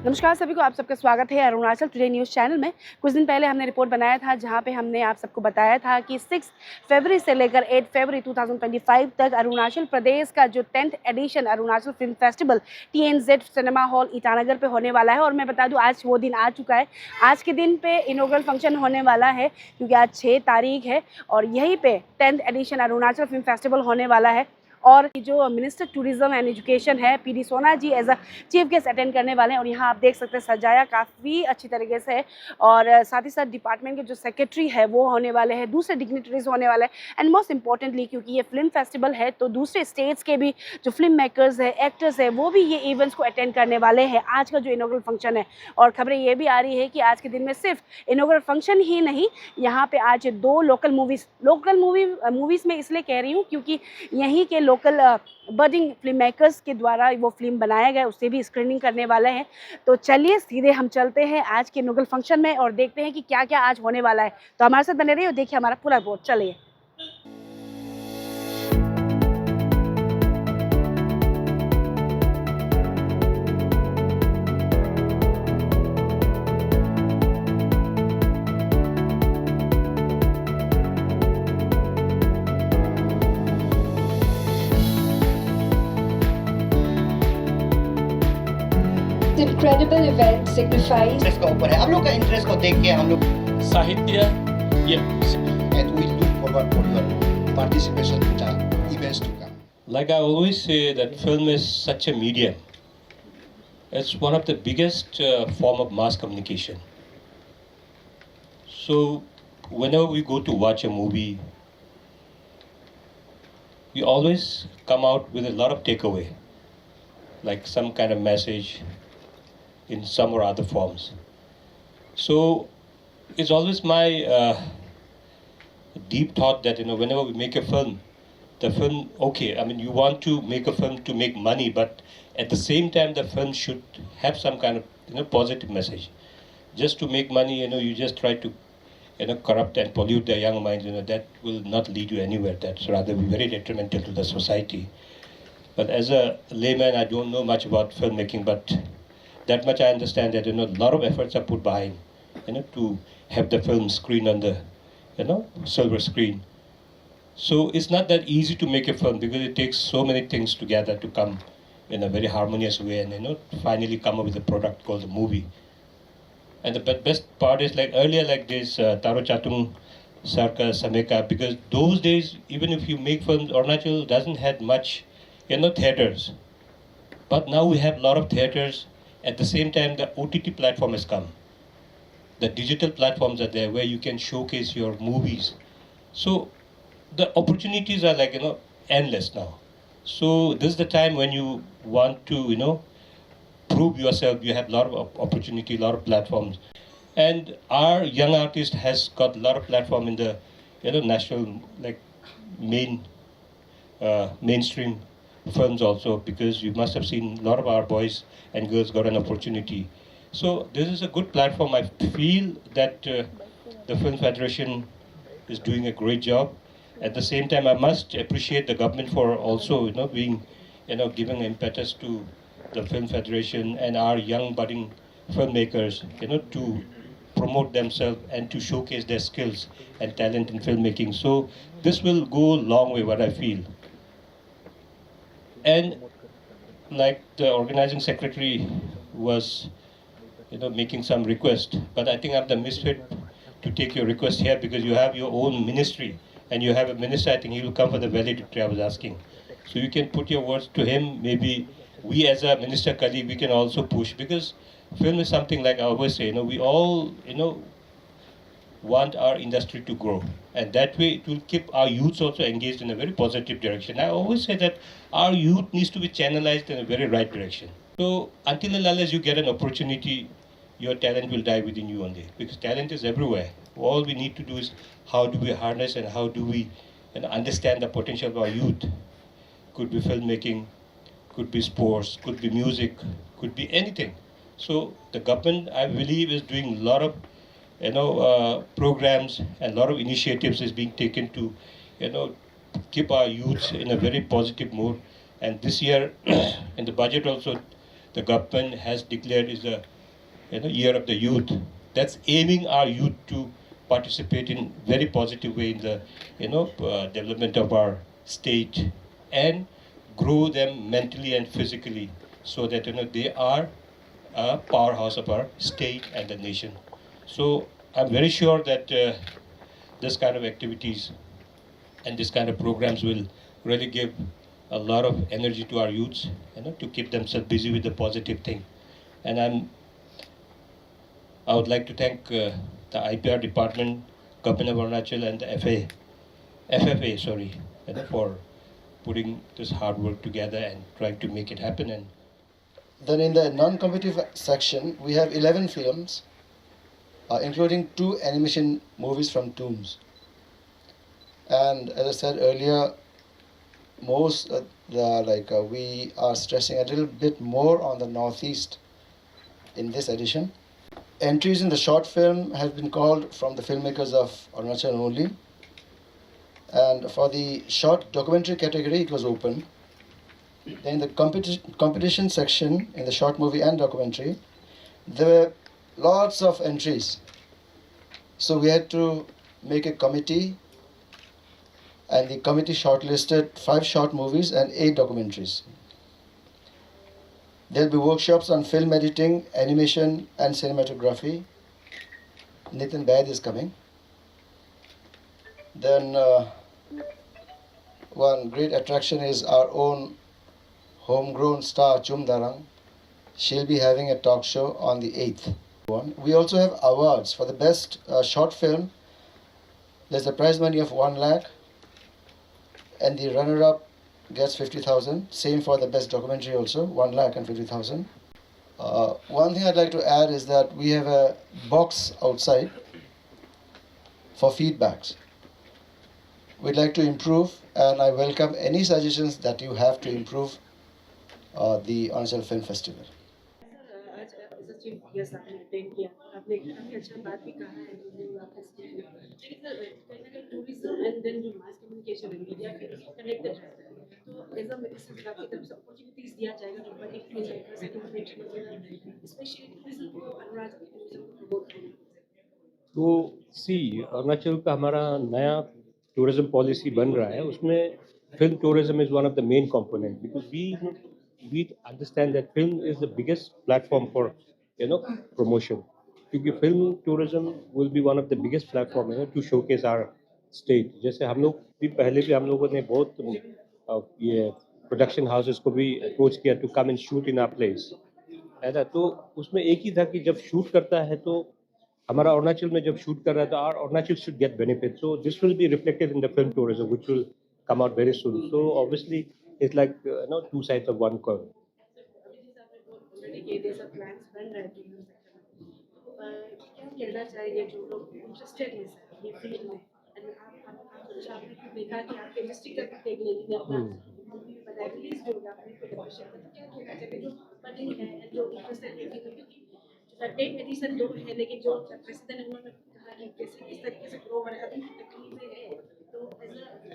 नमस्कार सभी को, आप सबका स्वागत है अरुणाचल टुडे न्यूज़ चैनल में। कुछ दिन पहले हमने रिपोर्ट बनाया था जहां पे हमने आप सबको बताया था कि 6 फरवरी से लेकर 8 फरवरी 2025 तक अरुणाचल प्रदेश का जो 10th edition Arunachal film festival TNZ cinema hall Itanagar पे होने वाला है। और मैं बता दूं, आज वो दिन आ चुका है। आज के दिन पे इनॉग्रल फंक्शन होने वाला है क्योंकि आज 6 तारीख है और यहीं पे 10th edition Arunachal film festival होने वाला है। और जो मिनिस्टर टूरिज्म एंड एजुकेशन है PD Sona ji as a chief guest attend करने वाले हैं। और यहाँ आप देख सकते हैं सजाया काफ़ी अच्छी तरीके से है। और साथ ही साथ डिपार्टमेंट के जो सेक्रेटरी है वो होने वाले हैं, दूसरे डिग्निटरीज होने वाले हैं। एंड मोस्ट इंपॉर्टेंटली क्योंकि ये फिल्म फेस्टिवल है तो दूसरे स्टेट्स के भी जो फिल्म मेकर्स है, एक्टर्स है, वो भी ये इवेंट्स को अटेंड करने वाले हैं आज का जो इनॉग्रल फंक्शन है। और खबरें ये भी आ रही है कि आज के दिन में सिर्फ इनॉग्रल फंक्शन ही नहीं, यहाँ पे आज 2 लोकल मूवीज़ में इसलिए कह रही हूँ क्योंकि यहीं के लोकल बडिंग फिल्म मेकर्स के द्वारा वो फिल्म बनाया गया, उससे भी स्क्रीनिंग करने वाले हैं। तो चलिए सीधे हम चलते हैं आज के इनॉग्रल फंक्शन में और देखते हैं कि क्या क्या आज होने वाला है। तो हमारे साथ बने रहिए और देखिए हमारा पूरा रिपोर्ट। चलिए। incredible event signifies इंटरेस्ट का ऊपर है। हम लोग का इंटरेस्ट को देख के हम लोग साहित्य ये and we look forward for your participation in the events to come. like I always say that film is such a medium. It's one of the biggest form of mass communication. So whenever we go to watch a movie, we always come out with a lot of takeaway, like some kind of message in some or other forms. So it's always my deep thought that whenever we make a film, the film, okay, I mean, you want to make a film to make money, but at the same time the film should have some kind of positive message. Just to make money, you just try to corrupt and pollute their young minds, that will not lead you anywhere. That's rather be very detrimental to the society. But as a layman, I don't know much about filmmaking, but that much I understand that a lot of efforts are put behind to have the film screen on the silver screen. So it's not that easy to make a film because it takes so many things together to come in a very harmonious way and finally come up with a product called a movie. And the best part is like earlier, like this Taro Chatung Sarka Sameka, because those days, even if you make films, Arunachal doesn't have much theaters. But now we have a lot of theaters. At the same time, the OTT platform has come. The digital platforms are there where you can showcase your movies. So the opportunities are like, endless now. So this is the time when you want to, prove yourself. You have a lot of opportunity, a lot of platforms. And our young artist has got a lot of platform in the, national, like mainstream films also, because you must have seen a lot of our boys and girls got an opportunity. So this is a good platform. I feel that the Film Federation is doing a great job. At the same time, I must appreciate the government for also being giving impetus to the Film Federation and our young budding filmmakers to promote themselves and to showcase their skills and talent in filmmaking. So this will go a long way, what I feel. And like the organizing secretary was, making some request, but I think I'm the misfit to take your request here because you have your own ministry and you have a minister. I think he will come for the valedictory I was asking. So you can put your words to him. Maybe we as a minister colleague, we can also push, because film is something like I always say, we all, want our industry to grow, and that way it will keep our youths also engaged in a very positive direction. I always say that our youth needs to be channelized in a very right direction. So until and unless you get an opportunity, your talent will die within you only, because talent is everywhere. All we need to do is how do we harness and how do we understand the potential of our youth. Could be filmmaking, could be sports, could be music, could be anything. So the government, I believe, is doing a lot of programs and a lot of initiatives is being taken to keep our youths in a very positive mood. And this year in the budget also, the government has declared is a year of the youth. That's aiming our youth to participate in very positive way in the development of our state and grow them mentally and physically so that they are a powerhouse of our state and the nation. So I'm very sure that this kind of activities and this kind of programs will really give a lot of energy to our youths, to keep themselves busy with the positive thing. And I would like to thank the IPR department, Government of Arunachal, and the FFA, sorry, for putting this hard work together and trying to make it happen. And Then in the non-competitive section, we have 11 films, including 2 animation movies from Tombs. And as I said earlier, we are stressing a little bit more on the Northeast in this edition. Entries in the short film have been called from the filmmakers of Arunachal only. And for the short documentary category, it was open. Then in the competition section, in the short movie and documentary, there were lots of entries. So we had to make a committee, and the committee shortlisted 5 short movies and 8 documentaries. There'll be workshops on film editing, animation, and cinematography. Nitin Baid is coming. Then one great attraction is our own homegrown star Chum Darang. She'll be having a talk show on the 8th. We also have awards for the best short film. There's a prize money of 1 lakh, and the runner-up gets 50,000. Same for the best documentary also, 1 lakh and 50,000. One thing I'd like to add is that we have a box outside for feedbacks. We'd like to improve, and I welcome any suggestions that you have to improve the Arunachal Film Festival. आज as a chief guest आपने attend किया, आपने काफ़ी अच्छा बात भी कहा है लेकिन सर कहीं ना कहीं टूरिज्म एंड देन जो मास कम्युनिकेशन है मीडिया कनेक्टेड रहता है, तो एज अ मिनिस्टर आपकी तरफ से अपॉर्चुनिटीज दिया जाएगा जो पर्टिकुलर जाएगा स्पेशली टूरिज्म को अरुणाचल टूरिज्म को प्रमोट करने तो सी अरुणाचल का हमारा नया टूरिज्म पॉलिसी बन रहा है, उसमें film tourism is one of the main component because we understand that film is the biggest platform for promotion. क्योंकि film tourism will be one of the biggest platform to showcase our state. जैसे हम लोग भी पहले भी हम लोगों ने बहुत ये प्रोडक्शन हाउसेस को भी अप्रोच किया to come and shoot in our place, है ना. तो उसमें एक ही था कि जब शूट करता है तो हमारा अरुणाचल में जब शूट कर रहा था, our Arunachal should get benefit. So this will be reflected in the film tourism, which will come out very soon. So obviously, it's like two sides of one coin. Already के जैसा plans बन रहे थे क्या कहना चाहिए जो लोग इंटरेस्टेड हैं सर ये फील्ड में, एंड आपने खुद देखा कि आपके इंडस्ट्री का भी देख लेंगे अपना मूवी बनाया रिलीज भी होगा अपने को डेवलप तो क्या कहना चाहिए जो बनी है जो इंटरेस्टेड है क्योंकि टेक एडिशन जो है लेकिन जो प्रेसिडेंट उन्होंने कहा कि कैसे किस तरीके से ग्रो बढ़ेगा अभी तकलीफें है, तो एज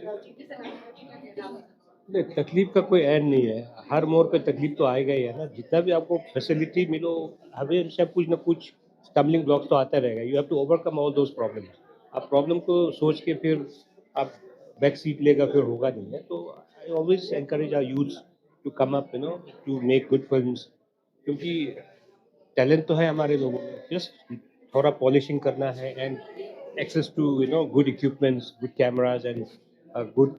अ चीफ से क्या कहना है? नहीं, तकलीफ का कोई एंड नहीं है, हर मोड़ पे तकलीफ तो आएगा ही है ना. जितना भी आपको फैसिलिटी मिलो हमेशा कुछ ना कुछ स्टम्बलिंग ब्लॉक्स तो आता रहेगा. You have to overcome all those problems. आप प्रॉब्लम को सोच के फिर आप बैक सीट लेगा फिर होगा नहीं है. तो I always encourage our youths to come up to make good films, क्योंकि टैलेंट तो है हमारे लोगों में, जस्ट थोड़ा पॉलिशिंग करना है and access to good equipments, good cameras and good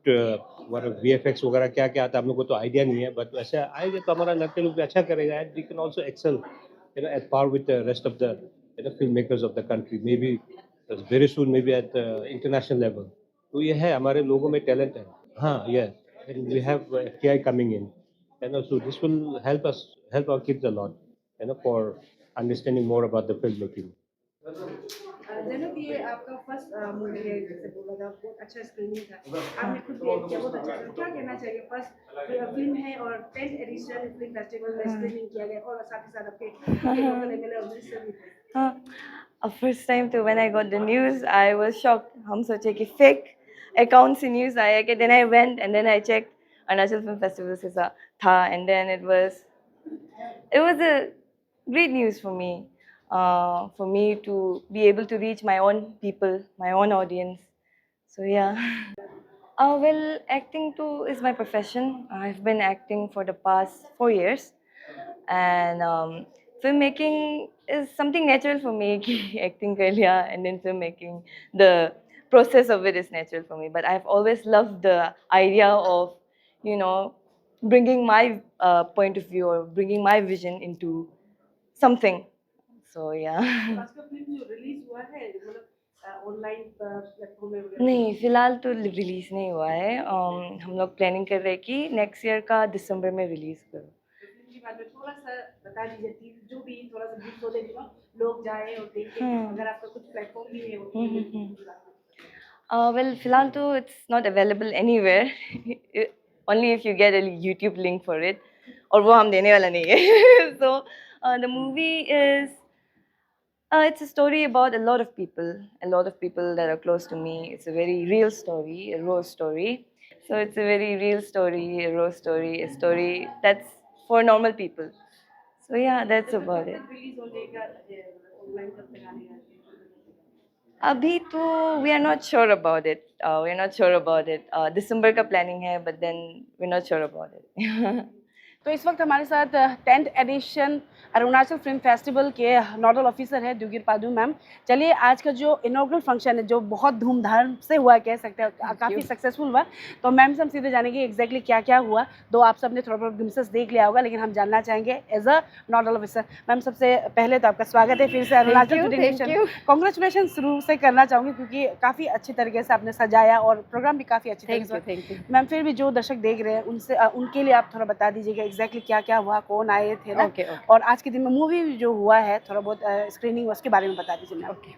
VFX वगैरह क्या क्या आता है हम लोग को तो आइडिया नहीं है, बट वैसे आएगा तो हमारा लड़के लोग भी अच्छा करेगा and we can also excel at par with the rest of the film makers of the country, may be very soon, may be at international level. तो ये है हमारे लोगों में टैलेंट है. हाँ, yes, and we have FTI coming in, so this will help our kids a lot, for understanding more about the filmmaking. जनक ये आपका फर्स्ट मूवी है जैसे बोला था बहुत अच्छा स्क्रीनिंग था, आपने खुद भी किया बहुत अच्छा था, क्या कहना चाहिए? फर्स्ट फिल्म है और 10th एडिशन फिल्म फेस्टिवल में स्क्रीनिंग किया गया और साथ ही साथ आपके लोकल एमएलए और मिनिस्टर भी फर्स्ट टाइम तो when I got the news I was shocked. हम सोचे कि फेक अकाउंट से न्यूज़ आया कि then I went and then I check Arunachal film festival से था and then it was a great news for me. for me to be able to reach my own people, my own audience. So yeah. Well, acting too is my profession. I've been acting for the past 4 years, and filmmaking is something natural for me. कि acting कर लिया, and then filmmaking, the process of it is natural for me. But I've always loved the idea of, you know, bringing my point of view or bringing my vision into something. So yeah. नहीं, फिलहाल तो release नहीं हुआ है. हम लोग planning कर रहे हैं कि नेक्स्ट ईयर का दिसंबर में रिलीज करो. थोड़ा सा बता दीजिए जो भी थोड़ा सा brief हो दे दो, लोग जाएं और देखें. अगर आपका कुछ प्लेटफॉर्म भी है Well, फिलहाल तो it's not available anywhere. Only if you get a YouTube link for it. और वो हम देने वाला नहीं है. So the movie is it's a story about a lot of people that are close to me. It's a very real story, a raw story. So it's a very real story, a raw story, a story that's for normal people. So yeah, that's about it. अभी तो we are not sure about it. We are not sure about it. दिसंबर का planning है, but then we're not sure about it. तो इस वक्त हमारे साथ 10th edition Arunachal film festival के नोडल ऑफिसर है दुगिर पादू मैम. चलिए, आज का जो इनॉग्रल फंक्शन है जो बहुत धूमधाम से हुआ, कह सकते हैं काफ़ी सक्सेसफुल हुआ, तो मैम से हम सीधे जानेंगे एग्जैक्टली क्या क्या हुआ. तो आप सबने थोड़ा बहुत ग्लिम्प्सेस देख लिया होगा, लेकिन हम जानना चाहेंगे as a nodal officer. Ma'am, सबसे पहले तो आपका स्वागत है फिर से अरुणाचल. कॉन्ग्रेचुलेशन शुरू से करना चाहूँगी क्योंकि काफ़ी अच्छी तरीके से आपने सजाया और प्रोग्राम भी काफ़ी अच्छी तरीके से. Thank you. मैम, फिर भी जो दर्शक देख रहे हैं उनके लिए आप थोड़ा बता दीजिएगा एग्जैक्टली क्या क्या हुआ, कौन आए थे ना. Okay. और आज के दिन में मूवी जो हुआ है थोड़ा बहुत स्क्रीनिंग उसके बारे में बता दीजिए. Okay,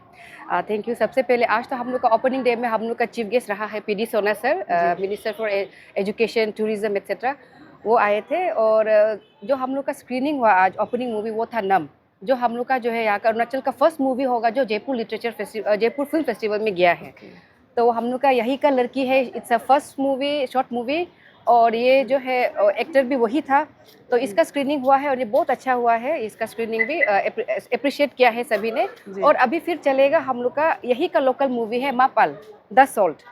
thank you. सबसे पहले आज तो हम लोग का ओपनिंग डे में हम लोग का चीफ गेस्ट रहा है पीडी सोना sir, minister for education, tourism etcetera. वो आए थे और जो हम लोग का स्क्रीनिंग हुआ आज ओपनिंग मूवी वो था नम, जो हम लोग का जो है यहाँ का अरुणाचल का फर्स्ट मूवी होगा जो Jaipur literature festival, Jaipur film festival में गया है. तो हम लोग का यही का लड़की है. It's a first movie, short movie, और ये जो है एक्टर भी वही था. तो इसका स्क्रीनिंग हुआ है और ये बहुत अच्छा हुआ है. इसका स्क्रीनिंग भी अप्रिशिएट किया है सभी ने. और अभी फिर चलेगा हम लोग का यही का लोकल मूवी है मापाल द सॉल्ट.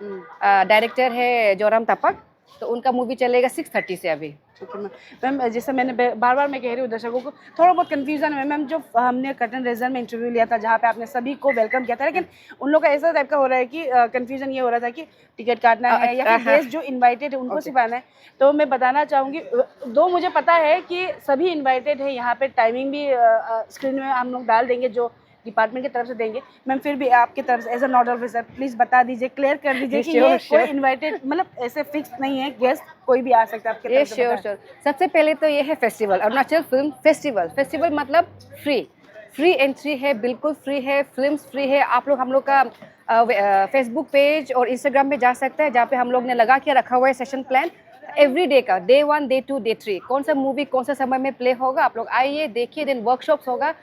डायरेक्टर है जोराम तपक. तो उनका मूवी चलेगा 6:30 से अभी. मैम, जैसे मैंने बार बार मैं कह रही हूँ दर्शकों को थोड़ा बहुत कन्फ्यूजन है मैम. जो हमने कर्टन रेजर में इंटरव्यू लिया था जहाँ पे आपने सभी को वेलकम किया था, लेकिन उन लोग का ऐसा टाइप का हो रहा है कि कन्फ्यूजन ये हो रहा था कि टिकट काटना है या फिर गेस्ट जो इन्वाइटेड है उनको सिर्फ आना है. तो मैं बताना चाहूँगी, दो मुझे पता है कि सभी इन्वाइटेड है. यहाँ पे टाइमिंग भी स्क्रीन में हम लोग डाल देंगे जो डिपार्टमेंट की तरफ से देंगे. मैम, फिर भी आपकी तरफ से as a nodal officer please बता दीजिए, क्लियर कर दीजिए कि ये कोई इनवाइटेड मतलब ऐसे फिक्स नहीं है, गेस्ट कोई भी आ सकता है आपके तरफ से. श्योर. सबसे पहले तो ये है festival, Arunachal film festival. Festival मतलब फ्री एंट्री है, बिल्कुल फ्री है. फिल्म्स फ्री है. आप लोग हम लोग का फेसबुक पेज और इंस्टाग्राम पे जा सकते हैं जहाँ पे हम लोग ने लगा के रखा हुआ है सेशन प्लान एवरी डे का, डे 1, डे 2, डे 3, कौन सा मूवी कौन सा समय में प्ले होगा. आप लोग आइए, देखिए. देन वर्कशॉप्स होगा.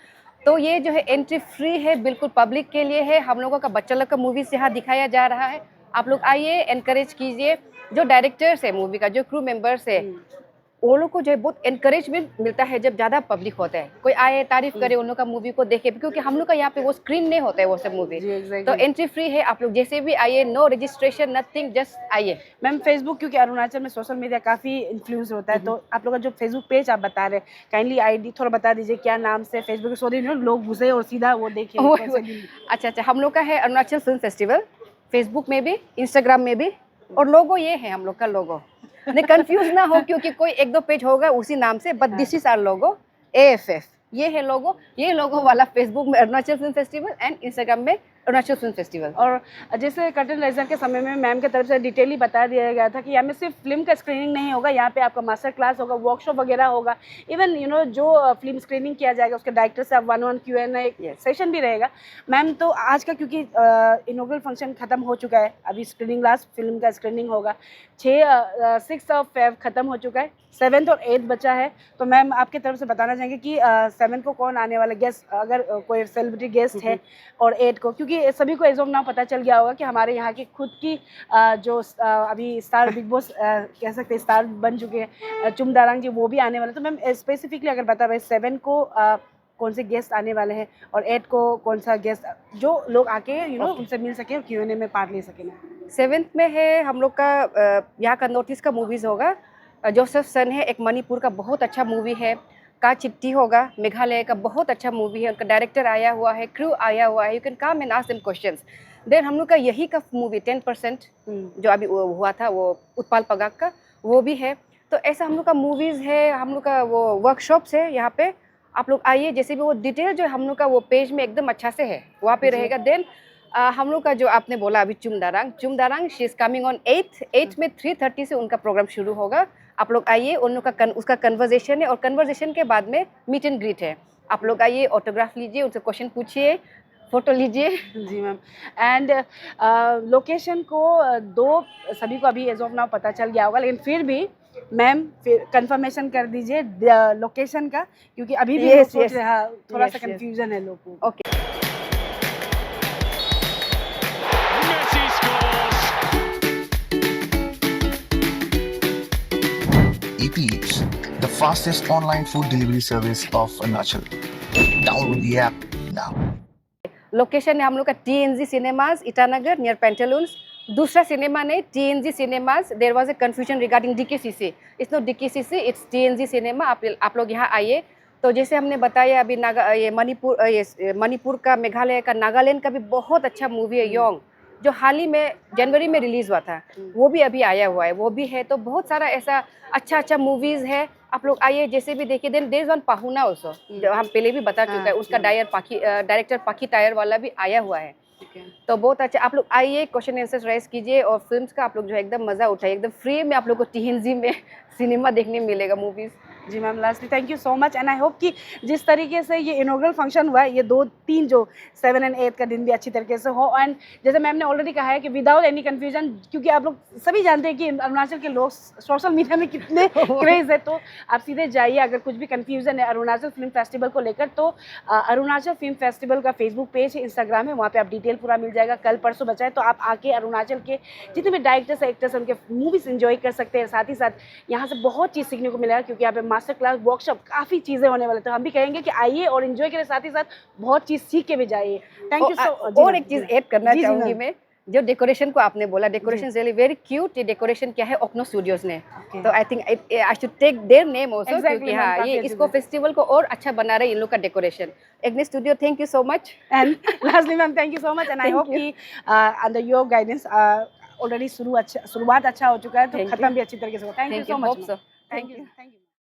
तो ये जो है एंट्री फ्री है, बिल्कुल पब्लिक के लिए है. हम लोगों का बच्चा लोग का मूवीज यहाँ दिखाया जा रहा है. आप लोग आइए, एनकरेज कीजिए. जो डायरेक्टर्स है मूवी का, जो क्रू मेंबर्स है, वो लोग को जो है बहुत एनकरेजमेंट मिलता है जब ज़्यादा पब्लिक होता है. कोई आए, तारीफ करे, उन लोग का मूवी को देखे, क्योंकि हम लोग का यहाँ पे वो स्क्रीन नहीं होता है वो सब मूवी. तो एंट्री फ्री है. आप लोग जैसे भी आइए, नो रजिस्ट्रेशन, नथिंग, जस्ट आइए. मैम, फेसबुक क्योंकि अरुणाचल में सोशल मीडिया काफ़ी इन्फ्लुएंस होता है, तो आप लोग का जो फेसबुक पेज आप बता रहे हैं, काइंडली आईडी थोड़ा बता दीजिए क्या नाम से फेसबुक, सो दैट लोग घुसे और सीधा वो देखें. अच्छा, हम लोग का है अरुणाचल फिल्म फेस्टिवल, फेसबुक में भी, इंस्टाग्राम में भी. और लोगो ये है हम लोग का लोगो. नहीं, कंफ्यूज ना हो क्योंकि कोई एक दो पेज होगा उसी नाम से, but this is our logo AFF. ये है लोगो. ये लोगो वाला फेसबुक में Arunachal film festival and Instagram में अरुणाचल फिल्म फेस्टिवल. और जैसे कर्टन रेजर के समय में मैम की तरफ से डिटेली बता दिया गया था कि यहाँ में सिर्फ फिल्म का स्क्रीनिंग नहीं होगा, यहाँ पे आपका मास्टर क्लास होगा, वर्कशॉप वगैरह होगा. इवन जो फिल्म स्क्रीनिंग किया जाएगा उसके डायरेक्टर से 1-on-1 Q&A सेशन भी रहेगा. मैम, तो आज का क्योंकि इनॉग्रल फंक्शन खत्म हो चुका है, अभी स्क्रीनिंग लास्ट फिल्म का स्क्रीनिंग होगा 6 Feb खत्म हो चुका है, 7th और 8th बचा है. तो मैम, आपके तरफ से बताना चाहेंगे कि 7th को कौन आने वाला गेस्ट, अगर कोई सेलिब्रिटी गेस्ट है, और 8th को, क्योंकि सभी को एज ऑफ नाउ पता चल गया होगा कि हमारे यहाँ की खुद की जो अभी स्टार बिग बॉस कह सकते हैं स्टार बन चुके हैं चुमदारंग जी, वो भी आने वाले. तो मैम स्पेसिफिकली अगर बता भाई 7 को कौन से गेस्ट आने वाले हैं और 8 को कौन सा गेस्ट जो लोग आके उनसे मिल सके और Q&A में पार्ट ले सकें। 7th में है हम लोग का यहाँ का नॉर्थ ईस्ट का मूवीज़ होगा। जोसेफ सन है, एक मणिपुर का बहुत अच्छा मूवी है। का चिट्ठी होगा, मेघालय का बहुत अच्छा मूवी है, उनका डायरेक्टर आया हुआ है, क्रू आया हुआ है। You can come and ask them questions. Then हम लोग का यही का मूवी 10% जो अभी हुआ था वो उत्पाल पगाक का, वो भी है। तो ऐसा हम लोग का मूवीज़ है, हम लोग का वो वर्कशॉप्स है यहाँ पे। आप लोग आइए, जैसे भी वो डिटेल जो हम लोग का वो पेज में एकदम अच्छा से है वहाँ पे रहेगा। देन हम लोग का जो आपने बोला अभी चुमदारंग शी इज़ कमिंग ऑन 8 में 3:30 से उनका प्रोग्राम शुरू होगा। आप लोग आइए, उन लोग का उसका कन्वर्जेशन है और कन्वर्जेशन के बाद में मीट एंड ग्रीट है। आप लोग आइए, ऑटोग्राफ लीजिए, उनसे क्वेश्चन पूछिए, फ़ोटो लीजिए। जी मैम। एंड लोकेशन को दो सभी को अभी एज ऑफ नाउ पता चल गया होगा, लेकिन फिर भी मैम फिर कंफर्मेशन कर दीजिए लोकेशन का, क्योंकि अभी भी लोग सोच रहे हैं, थोड़ा सा कंफ्यूजन है लोगों को। Okay. Messi scores. Eat Leaps, the fastest online food delivery service of Arunachal. Download the app now. Location है हम लोग का TNG cinemas Itanagar near Pantaloons. दूसरा सिनेमा ने TNG cinemas, there was a confusion regarding DKCC। It's not DKCC, it's TNG cinema. आप लोग यहाँ आइए। तो जैसे हमने बताया अभी ये मणिपुर का, मेघालय का, नागालैंड का भी बहुत अच्छा मूवी है योंग, जो हाल ही में जनवरी में रिलीज़ हुआ था, वो भी अभी आया हुआ है, वो भी है। तो बहुत सारा ऐसा अच्छा मूवीज़ है, आप लोग आइए, जैसे भी देखिए। देन देयर इज वन पाहुना ऑल्सो, जो हम पहले भी बता चुका है, उसका डायरेक्टर पाखी टायर वाला भी आया हुआ है। तो बहुत अच्छा, आप लोग आइए, क्वेश्चन आंसर राइज कीजिए और फिल्म्स का आप लोग जो है एकदम मज़ा उठाइए। एकदम फ्री में आप लोग को TNG में सिनेमा देखने मिलेगा मूवीज़। जी ma'am, lastly thank you so much and I hope कि जिस तरीके से ये इनॉग्रल फंक्शन हुआ है, ये 2-3 जो 7 और 8 का दिन भी अच्छी तरीके से हो। एंड जैसे मैम ने ऑलरेडी कहा है कि विदाउट एनी कन्फ्यूजन, क्योंकि आप लोग सभी जानते हैं कि अरुणाचल के लोग सोशल मीडिया में कितने क्रेज है, तो आप सीधे जाइए। अगर कुछ भी कन्फ्यूजन है अरुणाचल फिल्म फेस्टिवल को लेकर, तो अरुणाचल फिल्म फेस्टिवल का फेसबुक पेज है, इंस्टाग्राम है, वहाँ पर आप डिटेल पूरा मिल जाएगा। कल परसों बचा है, तो आप आके अरुणाचल के जितने भी डायरेक्टर्स एक्टर्स उनके मूवीज़ इन्जॉय कर सकते हैं। साथ ही साथ यहाँ से बहुत चीज़ सीखने को मिलेगा, क्योंकि यहाँ पे मास्टर क्लास, वर्कशॉप, काफ़ी चीज़ें होने वाले। तो हम भी कहेंगे कि आइए और एंजॉय करें, साथ ही साथ बहुत चीज़ सीख के भी जाइए। थैंक यू सो। और एक चीज़ ऐड करना चाहूँगी मैं, जो डेकोरेशन को आपने बोला, डेकोरेशन रियली वेरी क्यूट। ये डेकोरेशन क्या है, ओक्नो स्टूडियोज ने। तो I think I should take their name also, क्योंकि हाँ, ये इसको फेस्टिवल को और अच्छा बना रहे हैं इन लोग का decoration. एग्ने studio, thank you so much. And lastly ma'am, thank you so much and I hope कि अंडर योर गाइडेंस ऑलरेडी शुरुआत अच्छा हो चुका है, तो खत्म भी अच्छी तरीके से हो। Thank you so much. Thank you. Thank you.